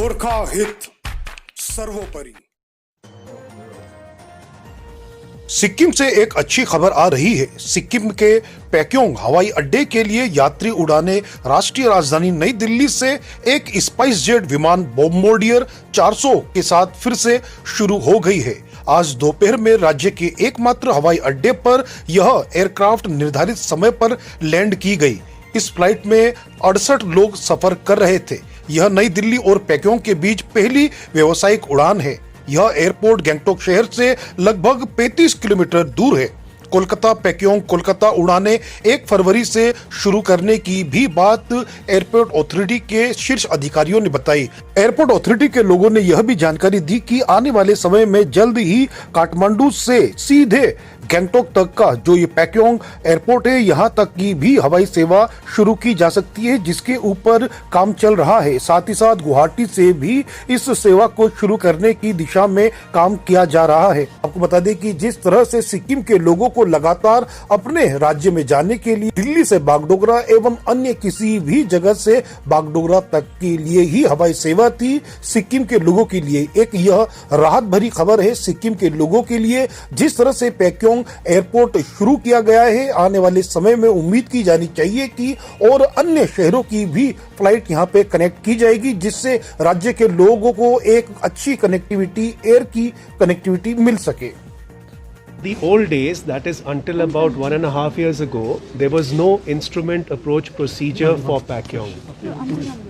गोरखा हित सर्वोपरि। सिक्किम से एक अच्छी खबर आ रही है। सिक्किम के पैक्योंग हवाई अड्डे के लिए यात्री उड़ानें राष्ट्रीय राजधानी नई दिल्ली से एक स्पाइस जेट विमान बॉम्बार्डियर 400 के साथ फिर से शुरू हो गई है। आज दोपहर में राज्य के एकमात्र हवाई अड्डे पर यह एयरक्राफ्ट निर्धारित समय पर लैंड की गई। इस फ्लाइट में 68 लोग सफर कर रहे थे। यह नई दिल्ली और पैक्योंग के बीच पहली व्यावसायिक उड़ान है। यह एयरपोर्ट गैंगटॉक शहर से लगभग 35 किलोमीटर दूर है। कोलकाता पैक्योंग कोलकाता उड़ानें 1 फरवरी से शुरू करने की भी बात एयरपोर्ट अथॉरिटी के शीर्ष अधिकारियों ने बताई। एयरपोर्ट अथॉरिटी के लोगों ने यह भी जानकारी दी कि आने वाले समय में जल्द ही काठमांडू से सीधे गैंगटॉक तक का जो ये पैक्योंग एयरपोर्ट है, यहाँ तक की भी हवाई सेवा शुरू की जा सकती है, जिसके ऊपर काम चल रहा है। साथ ही साथ गुवाहाटी से भी इस सेवा को शुरू करने की दिशा में काम किया जा रहा है। आपको बता दें कि जिस तरह से सिक्किम के लोगों को लगातार अपने राज्य में जाने के लिए दिल्ली से बागडोगरा एवं अन्य किसी भी जगह से बागडोगरा तक के लिए ही हवाई सेवा थी, सिक्किम के लोगों के लिए एक यह राहत भरी खबर है। सिक्किम के लोगों के लिए जिस तरह से पैक्योंग एयरपोर्ट शुरू किया गया है, आने वाले समय में उम्मीद की जानी चाहिए कि और अन्य शहरों की भी फ्लाइट यहां पे कनेक्ट की जाएगी, जिससे राज्य के लोगों को एक अच्छी कनेक्टिविटी, एयर की कनेक्टिविटी मिल सके। The old days, that is until about 1.5 years ago, there was no instrument approach procedure for Pakyong,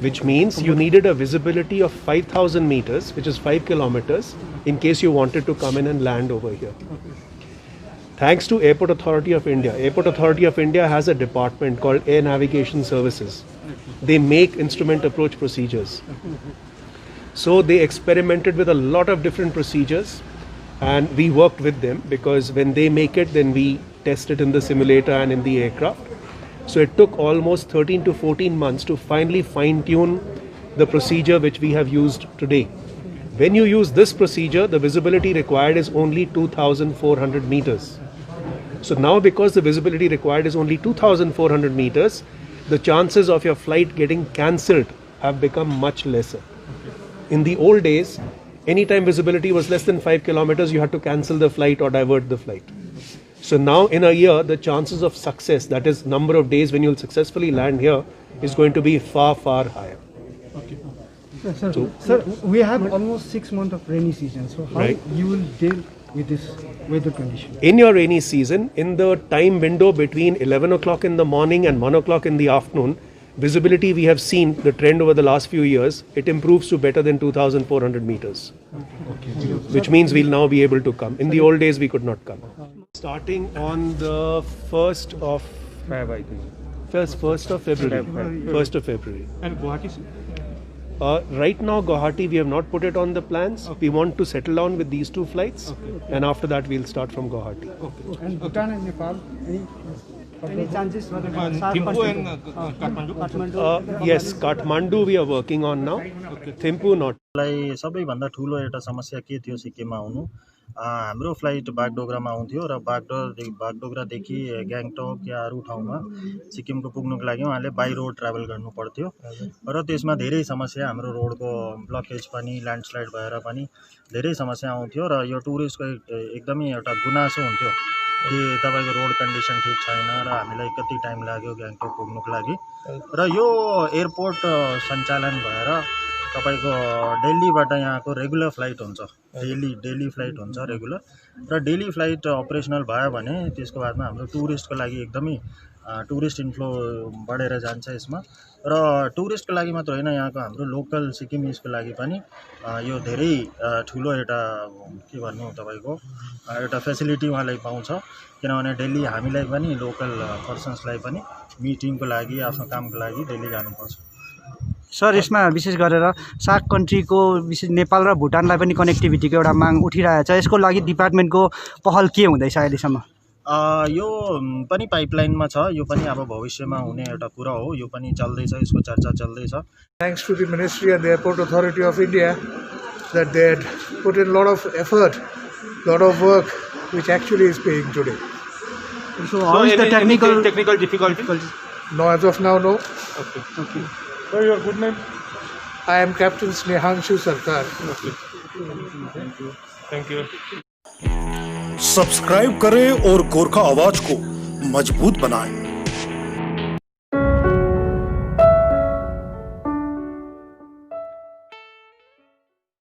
which means you needed a visibility of 5,000 meters, which is 5 kilometers, in case you wanted to come in and land over here. Thanks to Airport Authority of India, Airport Authority of India has a department called Air Navigation Services. They make instrument approach procedures. So they experimented with a lot of different procedures. And we worked with them because when they make it, then we test it in the simulator and in the aircraft. So it took almost 13 to 14 months to finally fine tune the procedure which we have used today. When you use this procedure, the visibility required is only 2,400 meters. So now because the visibility required is only 2,400 meters, the chances of your flight getting cancelled have become much lesser. In the old days, anytime visibility was less than 5 kilometers, you had to cancel the flight or divert the flight. So now in a year, the chances of success, that is number of days when you'll successfully land here, is going to be far, far higher. Okay. Sir, we have almost 6 months of rainy season. So how you will deal with this weather condition? In your rainy season, in the time window between 11 o'clock in the morning and 1 o'clock in the afternoon, visibility we have seen the trend over the last few years, it improves to better than 2,400 meters. Okay. Which means we'll now be able to come. In the old days we could not come. Starting on the 1st of February. 1st of February. 1st of February. And Guwahati? Right now Guwahati we have not put it on the plans. Okay. We want to settle down with these 2 flights. Okay. And after that we'll start from Guwahati. Okay. And Bhutan and Nepal? Any chances? Thimphu and Kathmandu? Yes, Kathmandu we are working on now. Okay. Thimphu not. सबैभन्दा ठुलो एउटा समस्या के थियो सिक्किममा आउनु, हाम्रो flight बागडोगरामा आउँथ्यो र बागडोगरादेखि ग्याङटक या अरू ठाउँमा सिक्किमको पुग्नुको लागि उहाँले बाई रोड ट्राभल गर्नु पर्थ्यो र त्यसमा धेरै समस्या, हाम्रो रोडको ब्लकेज पनि, ल्यान्डस्लाइड भएर पनि धेरै समस्या आउँथ्यो र यो टुरिस्टको एकदमै एउटा गुनासो हुन्थ्यो कि तपाईको रोड कन्डिसन ठीक छैन र हामीलाई कति टाइम लाग्यो ग्याङटक पुग्नुको लागि। र यो एयरपोर्ट सञ्चालन भएर तपाईको दिल्लीबाट यहाँको रेगुलर फ्लाइट हुन्छ, डेली फ्लाइट हुन्छ रेगुलर, र डेली फ्लाइट अपरेसनल भयो भने त्यसको बादमा हाम्रो टुरिस्टको लागि एकदमै टुरिस्ट इन्फ्लो बढेर जान्छ यसमा। र टुरिस्टको लागि मात्र होइन, यहाँको हाम्रो लोकल सिक्किमिजको लागि पनि यो धेरै ठुलो एउटा के भन्नु तपाईको एउटा फेसिलिटी उहाँलाई पाउँछ, किनभने डेली हामीलाई पनि लोकल पर्सन्सलाई पनि मिटिङको लागि आफ्नो कामको लागि डेली जानुपर्छ। सर, यसमा विशेष गरेर सार्क कन्ट्रीको विशेष नेपाल र भुटानलाई पनि कनेक्टिभिटीको एउटा माग उठिरहेको छ, यसको लागि डिपार्टमेन्टको पहल के हुँदैछ अहिलेसम्म? यो पनि पाइपलाइनमा छ, यो पनि अब भविष्यमा हुने एउटा कुरा हो, यो पनि चल्दैछ, यसको चर्चा चल्दैछ। Thanks to the Ministry and the Airport Authority of India that they had put in a lot of effort, lot of work, which actually is paying today. So how is the technical difficulties? No, as of now, no. Okay. Okay. Sir, your good name? I am Captain Snehanshu Sarkar. Thank you. Subscribe करें और गोरखा आवाज को मजबूत बनाएं।